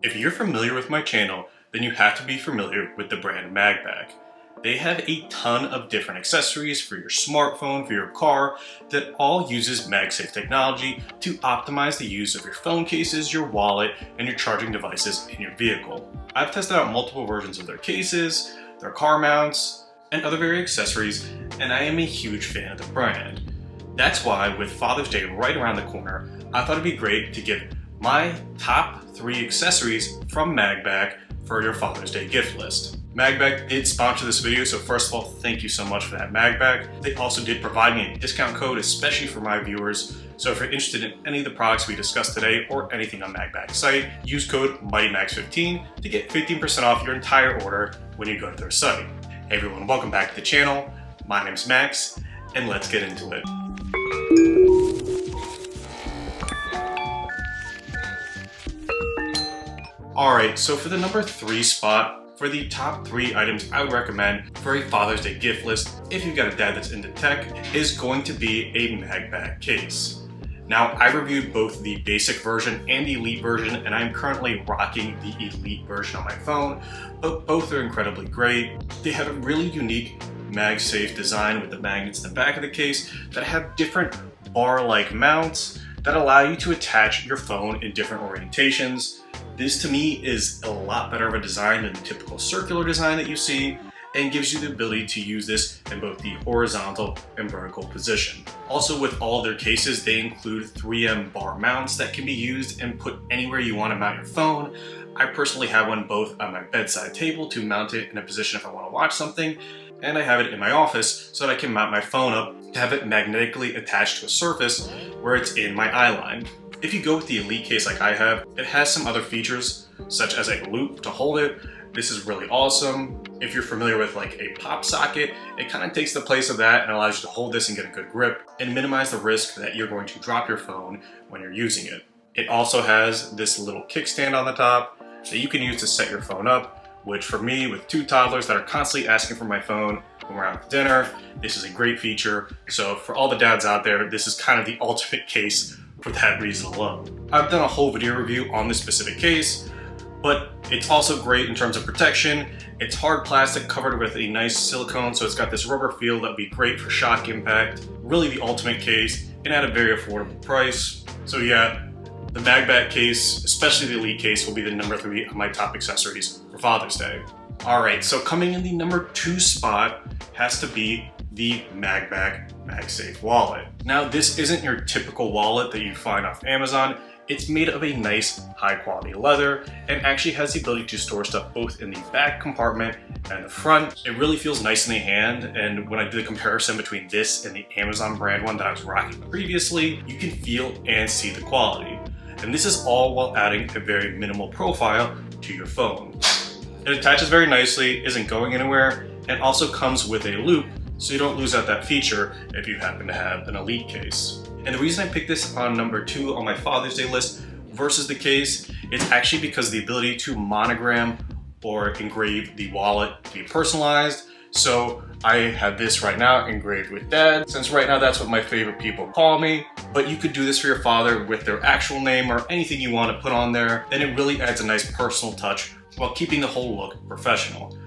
If you're familiar with my channel, then you have to be familiar with the brand MagBak. They have a ton of different accessories for your smartphone, for your car, that all uses MagSafe technology to optimize the use of your phone cases, your wallet, and your charging devices in your vehicle. I've tested out multiple versions of their cases, their car mounts, and other various accessories, and I am a huge fan of the brand. That's why, with Father's Day right around the corner, I thought it'd be great to give my top 3 accessories from MagBak for your Father's Day gift list. MagBak did sponsor this video, so first of all, thank you so much for that, MagBak. They also did provide me a discount code, especially for my viewers. So if you're interested in any of the products we discussed today or anything on MagBak's site, use code MightyMax15 to get 15% off your entire order when you go to their site. Hey everyone, welcome back to the channel. My name's Max, and let's get into it. Alright, so for the number 3 spot, for the top 3 items I would recommend for a Father's Day gift list, if you've got a dad that's into tech, is going to be a MagBak case. Now, I reviewed both the basic version and the elite version, and I'm currently rocking the elite version on my phone, but both are incredibly great. They have a really unique MagSafe design with the magnets in the back of the case that have different bar-like mounts that allow you to attach your phone in different orientations. This to me is a lot better of a design than the typical circular design that you see, and gives you the ability to use this in both the horizontal and vertical position. Also, with all their cases, they include 3M bar mounts that can be used and put anywhere you want to mount your phone. I personally have one both on my bedside table to mount it in a position if I want to watch something, and I have it in my office so that I can mount my phone up to have it magnetically attached to a surface where it's in my eye line. If you go with the Elite case like I have, it has some other features such as a loop to hold it. This is really awesome. If you're familiar with like a pop socket, it kind of takes the place of that and allows you to hold this and get a good grip and minimize the risk that you're going to drop your phone when you're using it. It also has this little kickstand on the top that you can use to set your phone up, which for me, with 2 toddlers that are constantly asking for my phone when we're out to dinner, this is a great feature. So for all the dads out there, this is kind of the ultimate case for that reason alone. I've done a whole video review on this specific case, but it's also great in terms of protection. It's hard plastic covered with a nice silicone, so it's got this rubber feel that would be great for shock impact. Really the ultimate case, and at a very affordable price. So yeah, the MagBak case, especially the Elite case, will be the number 3 of my top accessories for Father's Day. Alright, so coming in the number 2 spot has to be the MagBak MagSafe Wallet. Now, this isn't your typical wallet that you find off Amazon. It's made of a nice, high-quality leather and actually has the ability to store stuff both in the back compartment and the front. It really feels nice in the hand, and when I did a comparison between this and the Amazon brand one that I was rocking previously, you can feel and see the quality. And this is all while adding a very minimal profile to your phone. It attaches very nicely, isn't going anywhere, and also comes with a loop so you don't lose out that feature if you happen to have an Elite case. And the reason I picked this on number 2 on my Father's Day list versus the case is actually because of the ability to monogram or engrave the wallet to be personalized. So I have this right now engraved with Dad, since right now that's what my favorite people call me. But you could do this for your father with their actual name or anything you want to put on there, and it really adds a nice personal touch while keeping the whole look professional.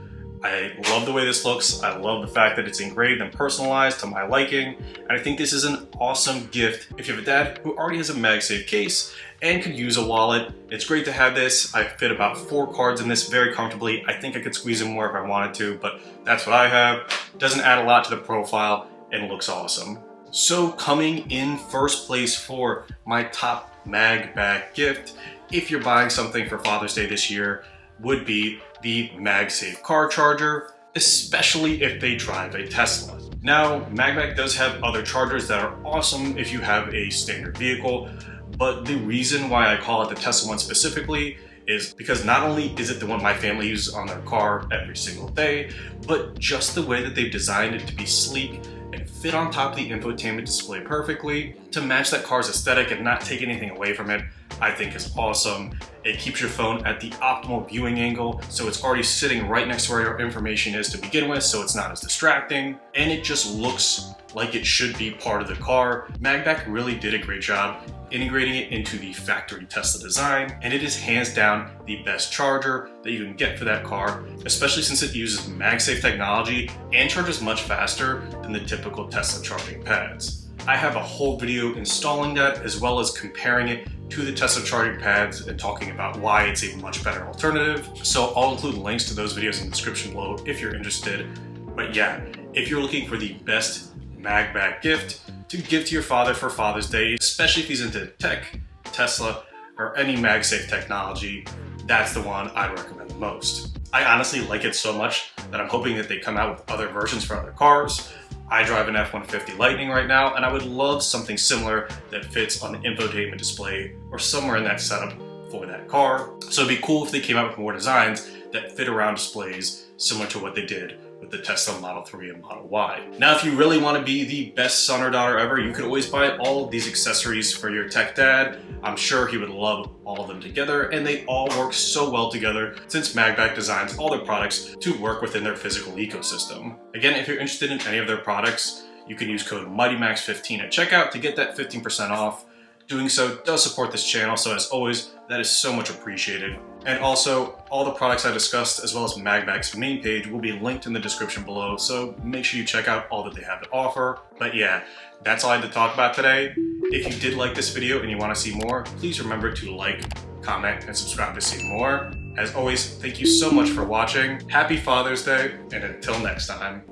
I love the way this looks. I love the fact that it's engraved and personalized to my liking. And I think this is an awesome gift if you have a dad who already has a MagSafe case and could use a wallet. It's great to have this. I fit about 4 cards in this very comfortably. I think I could squeeze in more if I wanted to, but that's what I have. Doesn't add a lot to the profile and looks awesome. So coming in first place for my top MagBak gift, if you're buying something for Father's Day this year, would be the MagSafe Car Charger, especially if they drive a Tesla. Now, MagBak does have other chargers that are awesome if you have a standard vehicle, but the reason why I call it the Tesla one specifically is because not only is it the one my family uses on their car every single day, but just the way that they've designed it to be sleek and fit on top of the infotainment display perfectly. to match that car's aesthetic and not take anything away from it, I think is awesome. It keeps your phone at the optimal viewing angle, so it's already sitting right next to where your information is to begin with, so it's not as distracting, and it just looks like it should be part of the car. MagBak really did a great job integrating it into the factory Tesla design, and it is hands down the best charger that you can get for that car, especially since it uses MagSafe technology and charges much faster than the typical Tesla charging pads. I have a whole video installing that, as well as comparing it to the Tesla charging pads and talking about why it's a much better alternative. So I'll include links to those videos in the description below if you're interested. But yeah, if you're looking for the best MagBak gift to give to your father for Father's Day, especially if he's into tech, Tesla, or any MagSafe technology, that's the one I'd recommend the most. I honestly like it so much that I'm hoping that they come out with other versions for other cars. I drive an F-150 Lightning right now, and I would love something similar that fits on the infotainment display or somewhere in that setup for that car. So it'd be cool if they came out with more designs that fit around displays similar to what they did with the Tesla Model 3 and Model Y. Now, if you really want to be the best son or daughter ever, you could always buy all of these accessories for your tech dad. I'm sure he would love all of them together, and they all work so well together since MagBak designs all their products to work within their physical ecosystem. Again, if you're interested in any of their products, you can use code MightyMax15 at checkout to get that 15% off. Doing so does support this channel, so as always, that is so much appreciated. And also, all the products I discussed, as well as MagBak's main page, will be linked in the description below, so make sure you check out all that they have to offer. But yeah, that's all I had to talk about today. If you did like this video and you want to see more, please remember to like, comment, and subscribe to see more. As always, thank you so much for watching. Happy Father's Day, and until next time.